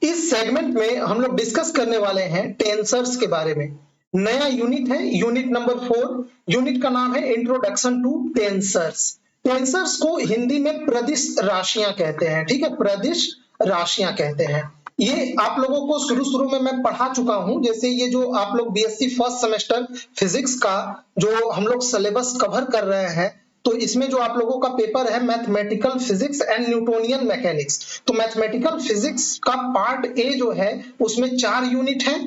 इस सेगमेंट में हम लोग डिस्कस करने वाले हैं टेंसर्स के बारे में। नया यूनिट है, यूनिट नंबर 4। यूनिट का नाम है इंट्रोडक्शन टू टेंसर्स। टेंसर्स को हिंदी में प्रदिश राशियां कहते हैं, ठीक है, प्रदिश राशियां कहते हैं। ये आप लोगों को शुरू शुरू में मैं पढ़ा चुका हूं। जैसे ये जो आप लोग बीएससी फर्स्ट सेमेस्टर फिजिक्स का जो हम लोग सिलेबस कवर कर रहे हैं, तो इसमें जो आप लोगों का पेपर है mathematical physics and Newtonian mechanics, तो मैथमेटिकल फिजिक्स का पार्ट ए जो है उसमें 4 यूनिट है,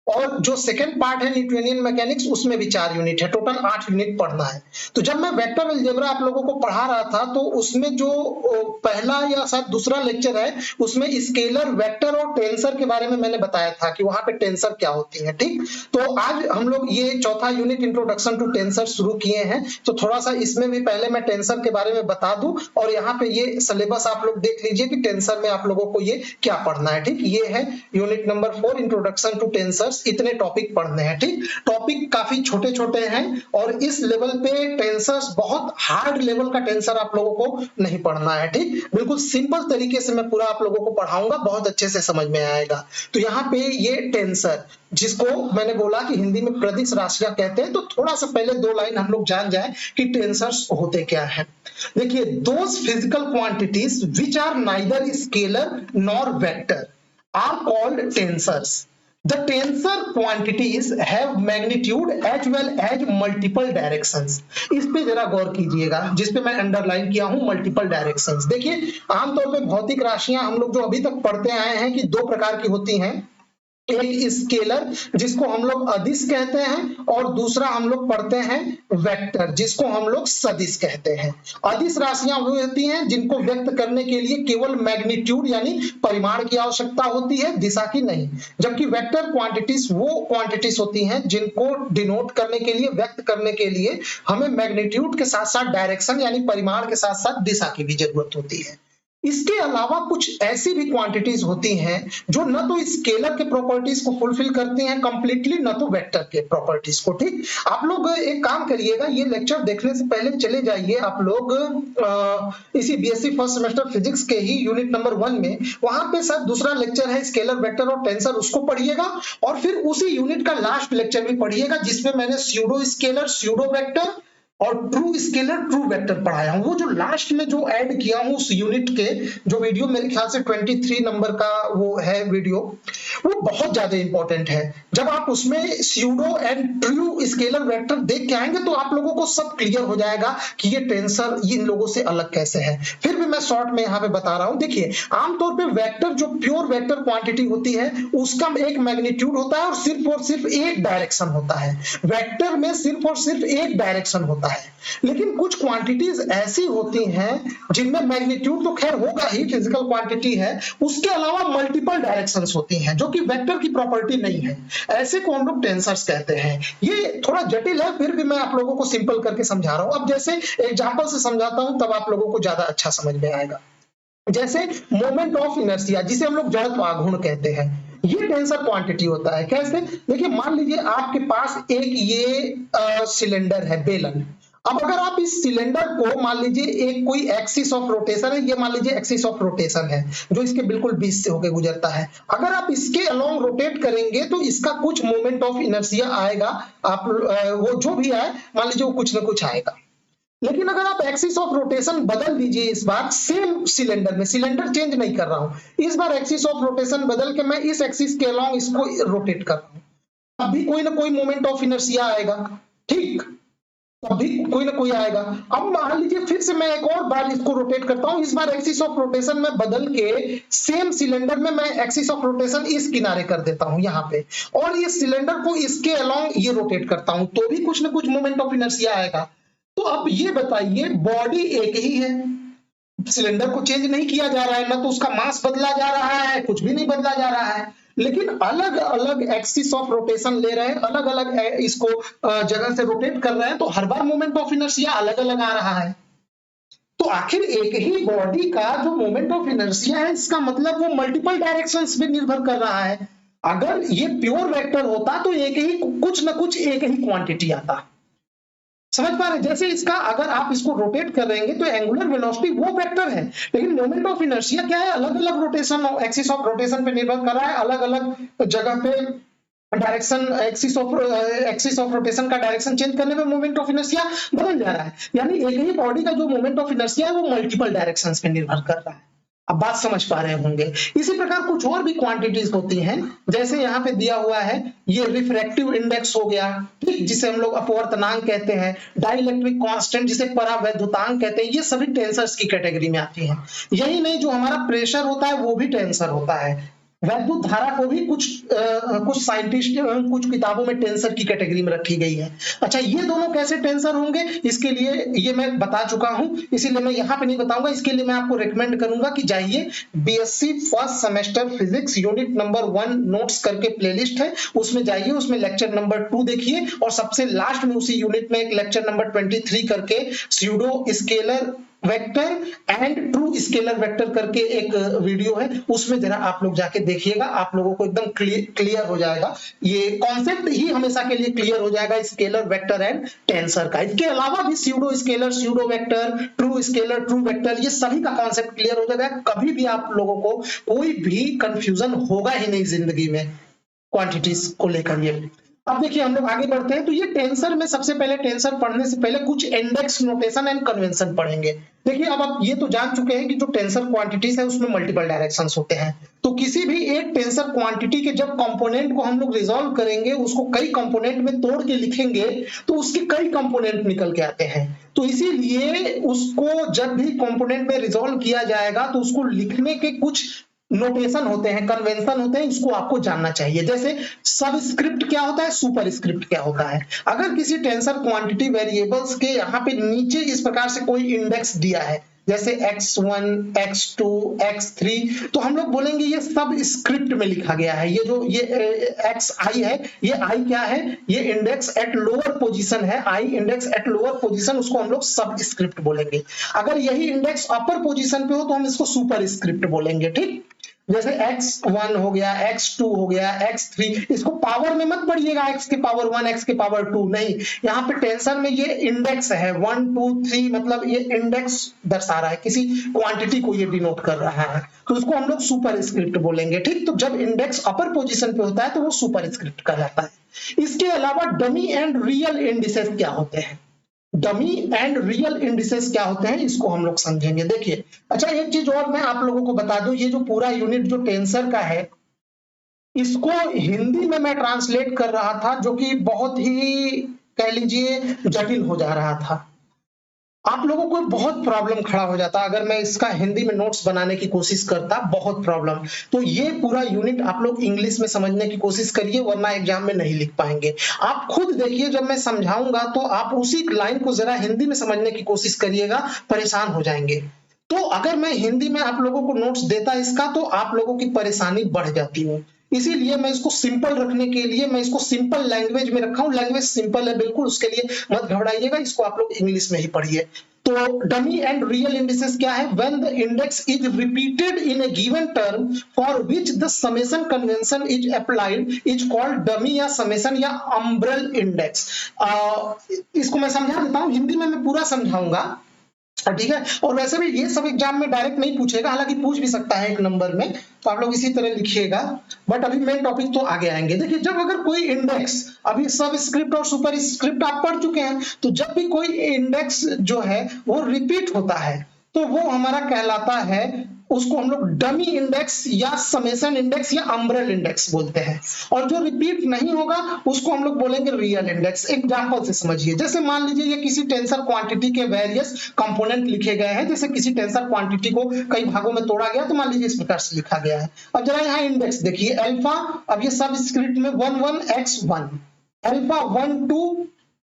और जो सेकंड पार्ट है न्यूटोनियन मैकेनिक्स उसमें भी 4 यूनिट है, टोटल 8 यूनिट पढ़ना है। तो जब मैं वेक्टर अलजेब्रा आप लोगों को पढ़ा रहा था तो उसमें जो पहला या शायद दूसरा लेक्चर है उसमें स्केलर, वेक्टर और टेंसर के बारे में मैंने बताया था कि वहां पे टेंसर क्या होती है, ठीक। तो आज हम लोग ये चौथा यूनिट इंट्रोडक्शन टू टेंसर शुरू किए हैं, तो थोड़ा सा इसमें भी पहले मैं टेंसर के बारे में बता दूं, और यहाँ पे ये सिलेबस आप लोग देख लीजिए कि टेंसर में आप लोगों को ये क्या पढ़ना है, ठीक। ये है unit number 4 introduction to tensor. इतने टॉपिक पढ़ने हैं, ठीक। टॉपिक काफी छोटे छोटे हैं और इस लेवल पे टेंसर्स, बहुत हार्ड लेवल का टेंसर आप लोगों को नहीं पढ़ना है, ठीक। बिल्कुल सिंपल तरीके से मैं पूरा आप लोगों को पढ़ाऊंगा, बहुत अच्छे से समझ में आएगा। तो यहाँ पे ये टेंसर, जिसको मैंने बोला कि हिंदी में प्रदिश राशियां कहते हैं, तो थोड़ा सा पहले 2 लाइन हम लोग जान जाए कि टेंसर्स होते क्या है। देखिए, those physical quantities which are neither scalar nor vector are called tensors. The tensor quantities have magnitude as well as multiple directions। इस पे जरा गौर कीजिएगा, जिस पे मैं अंडरलाइन किया हूं मल्टीपल डायरेक्शंस। देखिए, आमतौर पे भौतिक राशियां हम लोग जो अभी तक पढ़ते आए हैं कि 2 प्रकार की होती हैं। एक स्केलर जिसको हम लोग अदिश कहते हैं, और दूसरा हम लोग पढ़ते हैं वेक्टर जिसको हम लोग सदिश कहते हैं। अदिश राशियां वो होती हैं जिनको व्यक्त करने के लिए केवल मैग्नीट्यूड यानी परिमाण की आवश्यकता होती है, दिशा की नहीं। जबकि वेक्टर क्वांटिटीज वो क्वांटिटीज होती हैं जिनको डिनोट करने के लिए, व्यक्त करने के लिए हमें मैग्नीट्यूड के साथ साथ डायरेक्शन यानी परिमाण के साथ साथ दिशा की भी जरूरत होती है। इसके अलावा कुछ ऐसी भी क्वांटिटीज होती हैं जो न तो स्केलर के प्रॉपर्टीज को फुलफिल करती हैं कंप्लीटली, न तो वेक्टर के प्रॉपर्टीज को, ठीक। आप लोग एक काम करिएगा, ये लेक्चर देखने से पहले चले जाइए आप लोग इसी बीएससी फर्स्ट सेमेस्टर फिजिक्स के ही यूनिट नंबर 1 में, वहां पे शायद दूसरा लेक्चर है स्केलर, वेक्टर और टेंसर, उसको पढ़िएगा। और फिर उसी यूनिट का लास्ट लेक्चर भी पढ़िएगा जिसमें मैंने स्यूडो स्केलर, स्यूडो वेक्टर और ट्रू स्केलर, ट्रू वेक्टर पढ़ाया हूं। वो जो लास्ट में जो ऐड किया हूं उस यूनिट के, जो वीडियो मेरे ख्याल से 23 नंबर का वो है वीडियो, वो बहुत ज्यादा इंपॉर्टेंट है। जब आप उसमें pseudo and true scalar vector देख के आएंगे तो आप लोगों को सब क्लियर हो जाएगा कि ये टेंसर इन लोगों से अलग कैसे है। फिर भी मैं शॉर्ट में यहाँ पे बता रहा हूं। देखिए, आमतौर पे वेक्टर, जो प्योर वेक्टर क्वांटिटी होती है, उसका एक मैग्नीट्यूड होता है और सिर्फ एक डायरेक्शन होता है। वेक्टर में सिर्फ और सिर्फ एक डायरेक्शन होता है। लेकिन कुछ क्वांटिटीज ऐसी होती हैं जिनमें मैग्नीट्यूड तो खैर होगा ही, फिजिकल क्वांटिटी है, उसके अलावा मल्टीपल डायरेक्शंस होती हैं जो कि वेक्टर की प्रॉपर्टी नहीं है। ऐसे को हम लोग टेंसर्स कहते हैं। ये थोड़ा जटिल है, फिर भी मैं आप लोगों को सिंपल करके समझा रहा हूं। अब जैसे एग्जांपल से समझाता हूं तब आप लोगों को ज्यादा अच्छा समझ में आएगा। जैसे मोमेंट ऑफ इनर्शिया, जिसे हम लोग जड़त्व आघूर्ण कहते हैं, ये टेंसर क्वांटिटी होता है। कैसे? देखिए, मान लीजिए आपके पास एक ये सिलेंडर है, बेलन। अब अगर आप इस सिलेंडर को, मान लीजिए एक कोई एक्सिस ऑफ रोटेशन है, ये मान लीजिए एक्सिस ऑफ रोटेशन है जो इसके बिल्कुल बीच से होकर गुजरता है। अगर आप इसके अलोंग रोटेट करेंगे तो इसका कुछ मोमेंट ऑफ इनर्शिया आएगा। आप वो जो भी आए, मान लीजिए वो कुछ ना कुछ आएगा। लेकिन अगर आप एक्सिस ऑफ रोटेशन बदल दीजिए, इस बार सेम सिलेंडर में, सिलेंडर चेंज नहीं कर रहा हूं, इस बार एक्सिस ऑफ रोटेशन बदल के मैं इस एक्सिस के अलोंग इसको रोटेट कर रहा हूं, अभी कोई ना कोई मोमेंट ऑफ इनर्शिया आएगा, ठीक, अभी कोई ना कोई आएगा। अब मान लीजिए फिर से मैं एक और बार इसको रोटेट करता हूं, इस बार एक्सिस ऑफ रोटेशन में बदल के सेम सिलेंडर में मैं एक्सिस ऑफ रोटेशन इस किनारे कर देता हूं यहाँ पे, और इस सिलेंडर को इसके अलोंग ये रोटेट करता हूं, तो भी कुछ ना कुछ मोमेंट ऑफ इनर्शिया आएगा। तो अब ये बताइए, बॉडी एक ही है, सिलेंडर को चेंज नहीं किया जा रहा है, ना तो उसका मास बदला जा रहा है, कुछ भी नहीं बदला जा रहा है, लेकिन अलग अलग एक्सिस ऑफ रोटेशन ले रहे हैं, अलग अलग इसको जगह से रोटेट कर रहे हैं, तो हर बार मोमेंट ऑफ इनर्शिया अलग अलग आ रहा है। तो आखिर एक ही बॉडी का जो मोमेंट ऑफ इनर्शिया है, इसका मतलब वो मल्टीपल डायरेक्शंस पे निर्भर कर रहा है। अगर ये प्योर वेक्टर होता तो एक ही, कुछ ना कुछ एक ही क्वांटिटी आता। समझ पा रहे हैं? जैसे इसका अगर आप इसको रोटेट कर रहेंगे तो एंगुलर वेलोसिटी वो वेक्टर है, लेकिन मोमेंट ऑफ इनर्शिया क्या है, अलग अलग रोटेशन, एक्सिस ऑफ रोटेशन पे निर्भर कर रहा है, अलग अलग जगह पे डायरेक्शन, एक्सिस ऑफ रोटेशन का डायरेक्शन चेंज करने में मोमेंट ऑफ इनर्शिया बदल जा रहा है। यानी एक ही बॉडी का जो मोमेंट ऑफ इनर्शिया है वो मल्टीपल डायरेक्शंस पे निर्भर कर रहा है। अब बात समझ पा रहे होंगे। इसी प्रकार कुछ और भी क्वांटिटीज होती हैं, जैसे यहाँ पे दिया हुआ है ये रिफ्रैक्टिव इंडेक्स हो गया, ठीक, जिसे हम लोग अपवर्तनांक कहते हैं, डाइलेक्ट्रिक कांस्टेंट जिसे परावैद्युतांक कहते हैं, ये सभी टेंसर्स की कैटेगरी में आती हैं। यही नहीं, जो हमारा प्रेशर होता है वो भी टेंसर होता है। वैद्युत धारा को भी कुछ साइंटिस्ट, कुछ किताबों में टेंसर की कैटेगरी में रखी गई है। अच्छा, ये दोनों कैसे टेंसर होंगे, इसके लिए ये मैं बता चुका हूं, इसीलिए मैं यहाँ पे नहीं बताऊंगा। इसके लिए मैं आपको रेकमेंड करूंगा कि जाइए BSc first semester physics unit number 1 notes करके प्लेलिस्ट है, उसमें जाइए, उसमें लेक्चर नंबर 2 देखिए, और सबसे लास्ट में उसी यूनिट में एक लेक्चर नंबर 23 करके pseudo scalar vector and true scalar vector करके एक वीडियो है, उसमें जरा आप लोग जाके देखिएगा, आप लोगों को एकदम क्लियर हो जाएगा, ये कॉन्सेप्ट ही हमेशा के लिए क्लियर हो जाएगा स्केलर वेक्टर एंड टेंसर का। इसके अलावा भी pseudo scalar, pseudo vector, true scalar, true vector, ये सभी का कॉन्सेप्ट क्लियर हो जाएगा। कभी भी आप लोगों को कोई भी कंफ्यूजन होगा ही नहीं जिंदगी में क्वांटिटीज को लेकर। ये अब देखिए हम लोग आगे बढ़ते हैं, तो ये टेंसर में सबसे पहले, टेंसर पढ़ने से पहले कुछ इंडेक्स नोटेशन एंड कन्वेंशन पढ़ेंगे। देखिए अब आप ये तो जान चुके हैं कि जो टेंसर क्वांटिटीज है उसमें मल्टीपल डायरेक्शंस होते हैं, तो किसी भी एक टेंसर क्वांटिटी के जब कंपोनेंट को हम लोग रिजॉल्व करेंगे, उसको कई कंपोनेंट में तोड़ के लिखेंगे, तो उसके कई कंपोनेंट निकल के आते हैं। तो इसीलिए उसको जब भी कंपोनेंट में रिजॉल्व किया जाएगा तो उसको लिखने के कुछ नोटेशन होते हैं, कन्वेंशन होते हैं, इसको आपको जानना चाहिए। जैसे सबस्क्रिप्ट क्या होता है, सुपरस्क्रिप्ट क्या होता है। अगर किसी टेंसर क्वांटिटी वेरिएबल्स के यहाँ पे नीचे इस प्रकार से कोई इंडेक्स दिया है, जैसे x1, x2, x3, तो हम लोग बोलेंगे ये सब स्क्रिप्ट में लिखा गया है। ये जो ये xi है, ये i क्या है, ये इंडेक्स एट लोअर पोजीशन है, i index at lower position, उसको हम लोग सब स्क्रिप्ट बोलेंगे। अगर यही इंडेक्स अपर पोजीशन पे हो तो हम इसको सुपर स्क्रिप्ट बोलेंगे, ठीक। जैसे x1 हो गया, x2 हो गया, x3, इसको पावर में मत पढ़िएगा, x के पावर 1, x के पावर 2 नहीं, यहाँ पे टेंसर में ये इंडेक्स है 1, 2, 3, मतलब ये इंडेक्स दर्शा रहा है, किसी क्वांटिटी को ये डिनोट कर रहा है, तो उसको हम लोग सुपर स्क्रिप्ट बोलेंगे, ठीक। तो जब इंडेक्स अपर पोजीशन पे होता है तो वो सुपर स्क्रिप्ट कहलाता है। इसके अलावा डमी एंड रियल इंडिसेस क्या होते हैं, डमी एंड रियल इंडिसेस क्या होते हैं, इसको हम लोग समझेंगे। देखिए, अच्छा एक चीज और मैं आप लोगों को बता दूं, ये जो पूरा यूनिट जो टेंसर का है, इसको हिंदी में मैं ट्रांसलेट कर रहा था, जो कि बहुत ही कह लीजिए जटिल हो जा रहा था। आप लोगों को बहुत प्रॉब्लम खड़ा हो जाता अगर मैं इसका हिंदी में नोट्स बनाने की कोशिश करता, बहुत प्रॉब्लम। तो ये पूरा यूनिट आप लोग इंग्लिश में समझने की कोशिश करिए, वरना एग्जाम में नहीं लिख पाएंगे। आप खुद देखिए, जब मैं समझाऊंगा तो आप उसी लाइन को जरा हिंदी में समझने की कोशिश करिएगा, परेशान हो जाएंगे। तो अगर मैं हिंदी में आप लोगों को नोट्स देता इसका, तो आप लोगों की परेशानी बढ़ जाती है। इसीलिए मैं इसको सिंपल रखने के लिए मैं इसको सिंपल लैंग्वेज में रखा हूं। लैंग्वेज सिंपल है बिल्कुल, उसके लिए मत घबराइएगा, इसको आप लोग इंग्लिश में ही पढ़िए। तो डमी एंड रियल इंडिसेस क्या है, when the index is repeated in a given term for which the summation convention is applied is called dummy या समेशन या अम्ब्रेल इंडेक्स। इसको मैं समझा देता हूं, हिंदी में मैं पूरा समझाऊंगा, ठीक है। और वैसे भी ये सब एग्जाम में डायरेक्ट नहीं पूछेगा, हालांकि पूछ भी सकता है एक नंबर में, तो आप लोग इसी तरह लिखिएगा। बट अभी मेन टॉपिक तो आगे आएंगे। देखिए, जब अगर कोई इंडेक्स, अभी सब स्क्रिप्ट और सुपर स्क्रिप्ट आप पढ़ चुके हैं, तो जब भी कोई इंडेक्स जो है वो रिपीट होता है, तो वो हमारा कहलाता है, उसको हम लोग डमी इंडेक्स या समेशन इंडेक्स या अम्ब्रेल इंडेक्स बोलते हैं। और जो रिपीट नहीं होगा उसको हम लोग बोलेंगे रियल इंडेक्स। एग्जांपल से समझिए, जैसे मान लीजिए ये किसी टेंसर क्वांटिटी के वेरियस कंपोनेंट लिखे गए हैं, जैसे किसी टेंसर क्वांटिटी को कई भागों में तोड़ा गया, तो मान लीजिए इस प्रकार से लिखा गया है। अब जरा यहाँ इंडेक्स देखिए, अल्फा, अब ये सब स्क्रिप्ट में 11x1, अल्फा 12,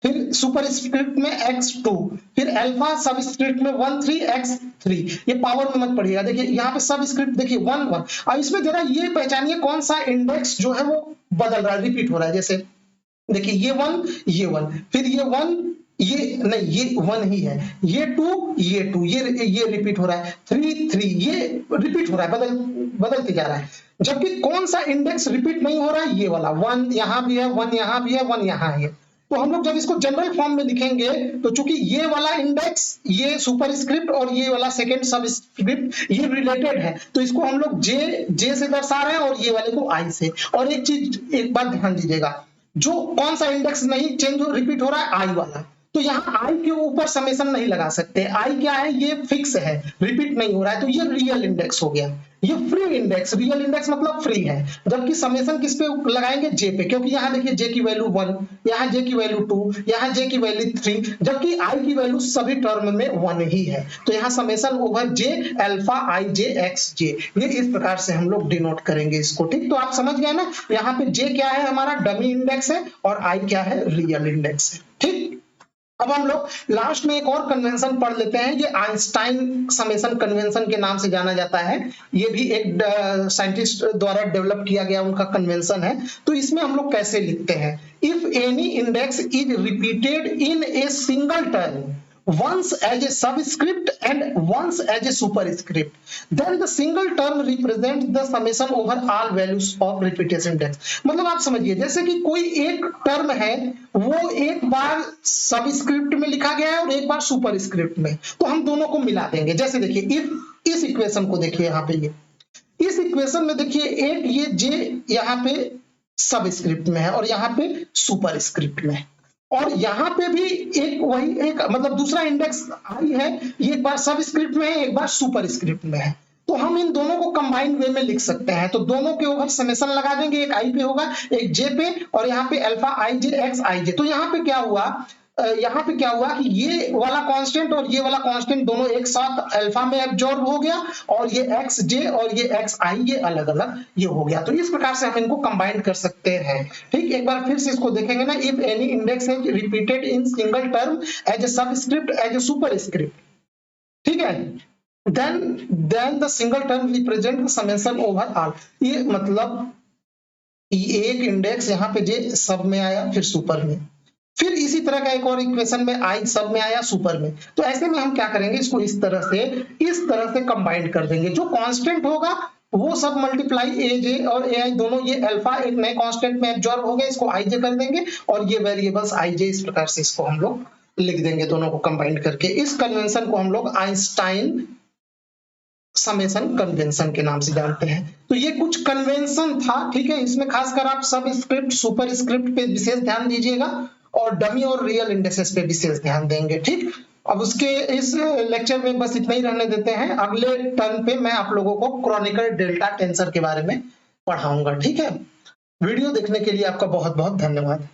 फिर सुपर स्क्रिप्ट में x2, फिर अल्फा सब स्क्रिप्ट में 13x3। ये पावर में मत पढ़िएगा। देखिए यहाँ पे सब स्क्रिप्ट देखिए 1 1। अब इसमें जरा ये पहचानिए कौन सा इंडेक्स जो है वो बदल रहा है, रिपीट हो रहा है। जैसे देखिए ये 1, ये 1, फिर ये 1, ये नहीं, ये 1 ही है, ये 2, ये 2, ये रिपीट हो रहा है, 3 3, ये रिपीट हो रहा है, बदलते जा रहा है। जबकि कौन सा इंडेक्स रिपीट नहीं हो रहा है, ये वाला 1 यहाँ भी है, 1 यहाँ भी है, 1 यहाँ है। तो हम लोग जब इसको जनरल फॉर्म में लिखेंगे तो चूंकि ये वाला इंडेक्स, ये सुपरस्क्रिप्ट और ये वाला सेकंड सबस्क्रिप्ट ये रिलेटेड है, तो इसको हम लोग जे से दर्शा रहे हैं और ये वाले को आई से। और एक चीज, एक बात ध्यान दीजिएगा, जो कौन सा इंडेक्स नहीं चेंज रिपीट हो रहा है, आई वाला। तो यहाँ आई के ऊपर समेशन नहीं लगा सकते, आई क्या है, ये फिक्स है, रिपीट नहीं हो रहा है, तो ये रियल इंडेक्स हो गया। ये फ्री इंडेक्स, रियल इंडेक्स मतलब फ्री है, जबकि समेशन किस पे लगाएंगे, जे पे, क्योंकि यहाँ देखिए जे की वैल्यू 1, यहाँ जे की वैल्यू 2, यहाँ जे की वैल्यू 3, जबकि आई की वैल्यू सभी टर्म में 1 ही है। तो यहाँ समेशन ओवर जे अल्फा आई जे एक्स जे, ये इस प्रकार से हम लोग डिनोट करेंगे इसको। ठीक, तो आप समझ गए ना, यहाँ पे जे क्या है, हमारा डमी इंडेक्स है, और आई क्या है, रियल इंडेक्स है। ठीक, अब हम लोग लास्ट में एक और कन्वेंशन पढ़ लेते हैं, ये आइंस्टाइन समेशन कन्वेंशन के नाम से जाना जाता है। ये भी एक साइंटिस्ट द्वारा डेवलप किया गया उनका कन्वेंशन है। तो इसमें हम लोग कैसे लिखते हैं, if any index is repeated in a single term once as a subscript and once as a superscript, then the single term represents the summation over all values of repetition index। मतलब आप समझिए, जैसे कि कोई एक term है, वो एक बार सबस्क्रिप्ट में लिखा गया है और एक बार सुपरस्क्रिप्ट में, तो हम दोनों को मिला देंगे। जैसे देखिए, इफ इस इक्वेशन को देखिए, यहाँ पे ये इस इक्वेशन में देखिए, एक ये जे यहाँ पे सबस्क्रिप्ट में है और यहाँ पे सुपरस्क्रिप्ट में है, और यहाँ पे भी एक वही एक मतलब दूसरा इंडेक्स आई है, ये एक बार सबस्क्रिप्ट में है, एक बार सुपरस्क्रिप्ट में है। तो हम इन दोनों को कंबाइंड वे में लिख सकते हैं। तो दोनों के ऊपर समेशन लगा देंगे, एक आई पे होगा, एक जे पे, और यहाँ पे अल्फा आई जे एक्स आई जे। तो यहाँ पे क्या हुआ कि ये वाला कांस्टेंट और ये वाला कांस्टेंट दोनों एक साथ अल्फा में एब्जॉर्ब हो गया, और ये एक्स जे और ये एक्स आई ये अलग अलग ये हो गया। तो इस प्रकार से हम इनको कंबाइन कर सकते हैं। ठीक, एक बार फिर से इसको देखेंगे ना, if any index is repeated in single term as a subscript as a superscript, ठीक है, then the single term represent the summation over all। ये मतलब एक इंडेक्स यहाँ पे जे सब में आया, फिर सुपर में, फिर इसी तरह का एक और इक्वेशन में आई सब में आया, सुपर में। तो ऐसे में हम क्या करेंगे, इसको इस तरह से कंबाइन कर देंगे। जो कांस्टेंट होगा वो सब मल्टीप्लाई ए जे और ए आई दोनों, ये अल्फा एक नए कांस्टेंट में एब्जॉर्ब हो गए, इसको आई जे कर देंगे, और ये वेरिएबल्स आई जे, इस प्रकार से इसको हम लोग लिख देंगे दोनों को कंबाइन करके। इस कन्वेंशन को हम लोग आइंस्टाइन समेशन कन्वेंशन के नाम से जानते हैं। तो ये कुछ कन्वेंशन था, ठीक है। इसमें खासकर आप सब स्क्रिप्ट सुपर स्क्रिप्ट पे विशेष ध्यान दीजिएगा, और डमी और रियल इंडेक्सेस पे विशेष ध्यान देंगे। ठीक, अब उसके इस लेक्चर में बस इतना ही रहने देते हैं। अगले टर्न पे मैं आप लोगों को क्रॉनिकल डेल्टा टेंसर के बारे में पढ़ाऊंगा। ठीक है, वीडियो देखने के लिए आपका बहुत बहुत धन्यवाद।